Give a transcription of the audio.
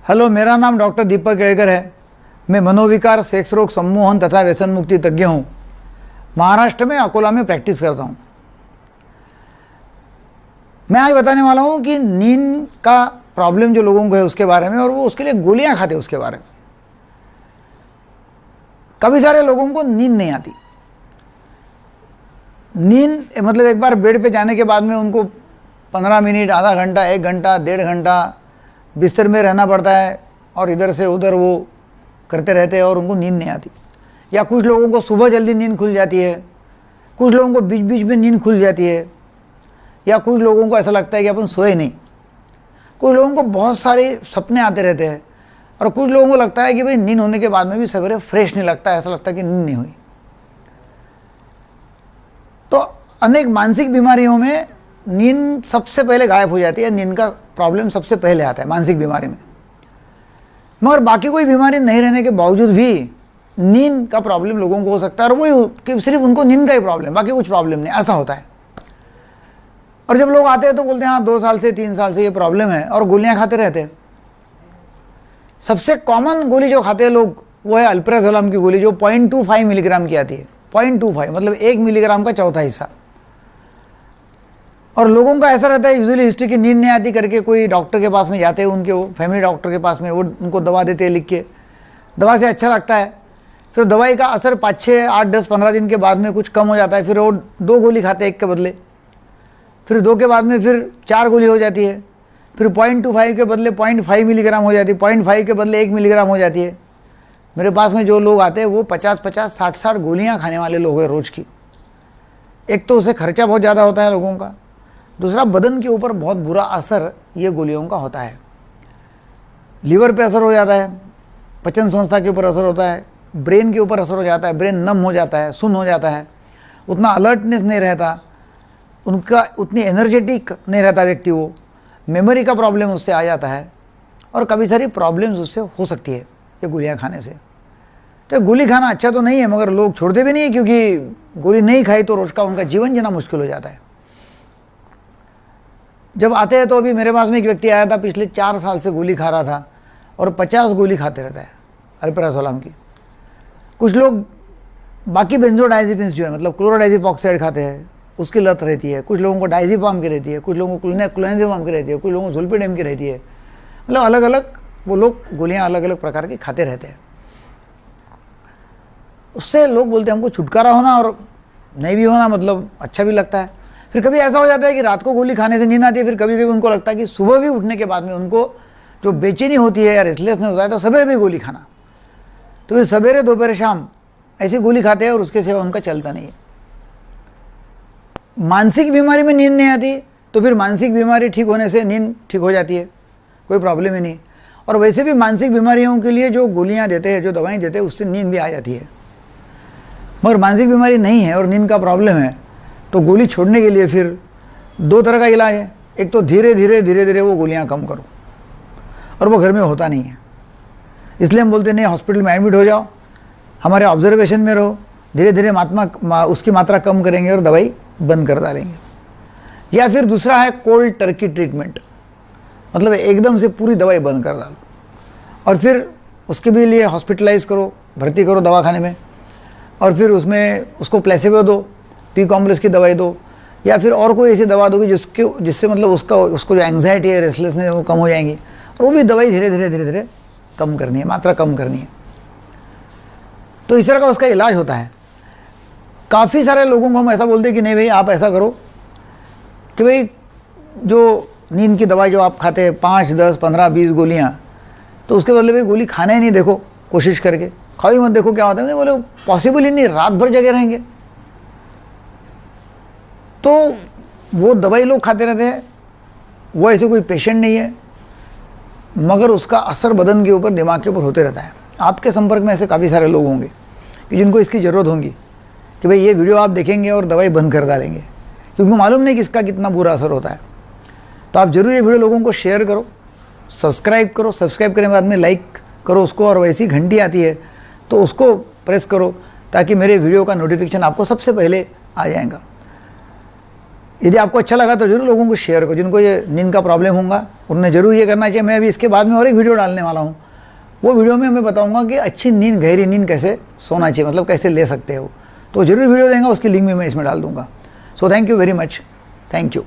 Hello, मेरा नाम doctor दीपक केळकर है। मैं मनोविकार, सेक्स रोग, सम्मोहन तथा व्यसन मुक्ति तज्ञ हूँ। महाराष्ट्र में अकोला में प्रैक्टिस करता हूँ। मैं आज बताने वाला हूँ कि नींद का प्रॉब्लम जो लोगों को है उसके बारे में, और वो उसके लिए गोलियां खाते हैं उसके बारे में। काफ़ी सारे लोगों को नींद नहीं आती। नींद मतलब एक बार बेड पे जाने के बाद में उनको 15 मिनट, आधा घंटा, 1 घंटा, 1.5 घंटा बिस्तर में रहना पड़ता है और इधर से उधर वो करते रहते हैं और उनको नींद नहीं आती। या कुछ लोगों को सुबह जल्दी नींद खुल जाती है, कुछ लोगों को बीच बीच में नींद खुल जाती है, या कुछ लोगों को ऐसा लगता है कि अपन सोए नहीं। कुछ लोगों को बहुत सारे सपने आते रहते हैं, और कुछ लोगों को लगता है कि भाई नींद होने के बाद में भी सवेरे फ्रेश नहीं लगता, ऐसा लगता है कि नींद नहीं हुई। तो अनेक मानसिक बीमारियों में नींद सबसे पहले गायब हो जाती है। नींद का प्रॉब्लम सबसे पहले आता है मानसिक बीमारी में। मगर बाकी कोई बीमारी नहीं रहने के बावजूद भी नींद का प्रॉब्लम लोगों को हो सकता है, और वही कि सिर्फ उनको नींद का ही प्रॉब्लम, बाकी कुछ प्रॉब्लम नहीं, ऐसा होता है। और जब लोग आते हैं तो बोलते हैं हाँ 2 साल से 3 साल से ये प्रॉब्लम है, और गोलियां खाते रहते हैं। सबसे कॉमन गोली जो खाते हैं लोग वो है अल्प्राजोलम की गोली, जो 0.25 मिलीग्राम की आती है। 0.25 मतलब 1 मिलीग्राम का चौथा हिस्सा। और लोगों का ऐसा रहता है यूजुअली हिस्ट्री की नींद नहीं आती करके कोई डॉक्टर के पास में जाते हैं, उनके वो फैमिली डॉक्टर के पास में, वो उनको दवा देते हैं लिख के। दवा से अच्छा लगता है, फिर दवाई का असर 5, 6, 8, 10, 15 दिन के बाद में कुछ कम हो जाता है। फिर वो 2 गोली खाते हैं 1 के बदले, फिर 2 के बाद में फिर 4 गोली हो जाती है, फिर 0.25 के बदले 0.5 मिलीग्राम हो जाती है, 0.5 के बदले 1 मिलीग्राम हो जाती है। मेरे पास में जो लोग आते हैं वो 50-50, 60-60 गोलियाँ खाने वाले लोग हैं रोज़ की। एक तो उससे खर्चा बहुत ज़्यादा होता है लोगों का, दूसरा बदन के ऊपर बहुत बुरा असर ये गोलियों का होता है। लीवर पे असर हो जाता है, पाचन संस्था के ऊपर असर होता है, ब्रेन के ऊपर असर हो जाता है, ब्रेन नम हो जाता है, सुन्न हो जाता है, उतना अलर्टनेस नहीं रहता, उनका उतनी एनर्जेटिक नहीं रहता व्यक्ति, वो मेमोरी का प्रॉब्लम उससे आ जाता है, और काफ़ी सारी प्रॉब्लम्स उससे हो सकती है ये गोलियाँ खाने से। तो गोली खाना अच्छा तो नहीं है, मगर लोग छोड़ते भी नहीं है, क्योंकि गोली नहीं खाई तो रोज़ का उनका जीवन जीना मुश्किल हो जाता है। जब आते हैं तो अभी मेरे पास में एक व्यक्ति आया था, पिछले 4 साल से गोली खा रहा था और 50 गोली खाते रहता है अल्प्राजोलम की। कुछ लोग बाकी बेंजोडाइजेपिन्स जो है, मतलब क्लोरोडाइजिप ऑक्साइड खाते हैं, उसकी लत रहती है। कुछ लोगों को डाइजिपाम की रहती है, कुछ लोगों को क्लोनेजिपाम की रहती है, कुछ लोगों को ज़ोल्पिडेम की रहती है। मतलब अलग अलग वो लोग गोलियाँ अलग अलग प्रकार की खाते रहते हैं। उससे लोग बोलते हैं हमको छुटकारा होना और नहीं भी होना, मतलब अच्छा भी लगता है। फिर कभी ऐसा हो जाता है कि रात को गोली खाने से नींद आती है, फिर कभी कभी उनको लगता है कि सुबह भी उठने के बाद में उनको जो बेचैनी होती है या रेस्टलेसनेस होता है, तो सवेरे भी गोली खाना। तो फिर सवेरे, दोपहर, शाम ऐसी गोली खाते हैं और उसके सिवा उनका चलता नहीं है। मानसिक बीमारी में नींद नहीं आती तो फिर मानसिक बीमारी ठीक होने से नींद ठीक हो जाती है, कोई प्रॉब्लम ही नहीं। और वैसे भी मानसिक बीमारियों के लिए जो गोलियाँ देते हैं, जो दवाएँ देते हैं, उससे नींद भी आ जाती है। मगर मानसिक बीमारी नहीं है और नींद का प्रॉब्लम है, तो गोली छोड़ने के लिए फिर 2 तरह का इलाज है। एक तो धीरे धीरे वो गोलियां कम करो, और वो घर में होता नहीं है, इसलिए हम बोलते नहीं, हॉस्पिटल में एडमिट हो जाओ, हमारे ऑब्जर्वेशन में रहो, धीरे धीरे उसकी मात्रा कम करेंगे और दवाई बंद कर डालेंगे। या फिर दूसरा है कोल्ड टर्की ट्रीटमेंट, मतलब एकदम से पूरी दवाई बंद कर डालो, और फिर उसके भी लिए हॉस्पिटलाइज करो, भर्ती करो दवाखाने में, और फिर उसमें उसको प्लेसिबो दो, पी कॉम्प्लेक्स की दवाई दो, या फिर और कोई ऐसी दवा दोगी जिससे मतलब उसको जो एंग्जाइटी है, रेस्टलेसनेस है, वो कम हो जाएंगी। और वो भी दवाई धीरे धीरे कम करनी है, मात्रा कम करनी है। तो इस तरह का उसका इलाज होता है। काफ़ी सारे लोगों को हम ऐसा बोलते हैं कि नहीं भाई आप ऐसा करो कि भाई जो नींद की दवाई जो आप खाते हैं 5, 10, 15, 20 गोलियाँ, तो उसके बदले भाई गोली खाना ही नहीं, देखो कोशिश करके खाओ ही मत, देखो क्या होता है। बोले पॉसिबल ही नहीं, रात भर जगे रहेंगे। तो वो दवाई लोग खाते रहते हैं, वो ऐसे कोई पेशेंट नहीं है, मगर उसका असर बदन के ऊपर, दिमाग के ऊपर होते रहता है। आपके संपर्क में ऐसे काफ़ी सारे लोग होंगे कि जिनको इसकी ज़रूरत होगी कि भाई ये वीडियो आप देखेंगे और दवाई बंद कर डालेंगे, क्योंकि मालूम नहीं कि इसका कितना बुरा असर होता है। तो आप ज़रूर ये वीडियो लोगों को शेयर करो, सब्सक्राइब करो, सब्सक्राइब करने के बाद में लाइक करो उसको, और वैसी घंटी आती है तो उसको प्रेस करो, ताकि मेरे वीडियो का नोटिफिकेशन आपको सबसे पहले आ जाएगा। यदि आपको अच्छा लगा तो जरूर लोगों को शेयर करो, जिनको ये नींद का प्रॉब्लम होगा उन्हें जरूर ये करना चाहिए। मैं अभी इसके बाद में और एक वीडियो डालने वाला हूँ, वो वीडियो में मैं बताऊंगा कि अच्छी नींद, गहरी नींद कैसे सोना चाहिए, मतलब कैसे ले सकते हो। तो जरूर वीडियो देंगे, उसकी लिंक भी मैं इसमें डाल दूंगा। So thank you very much, thank you.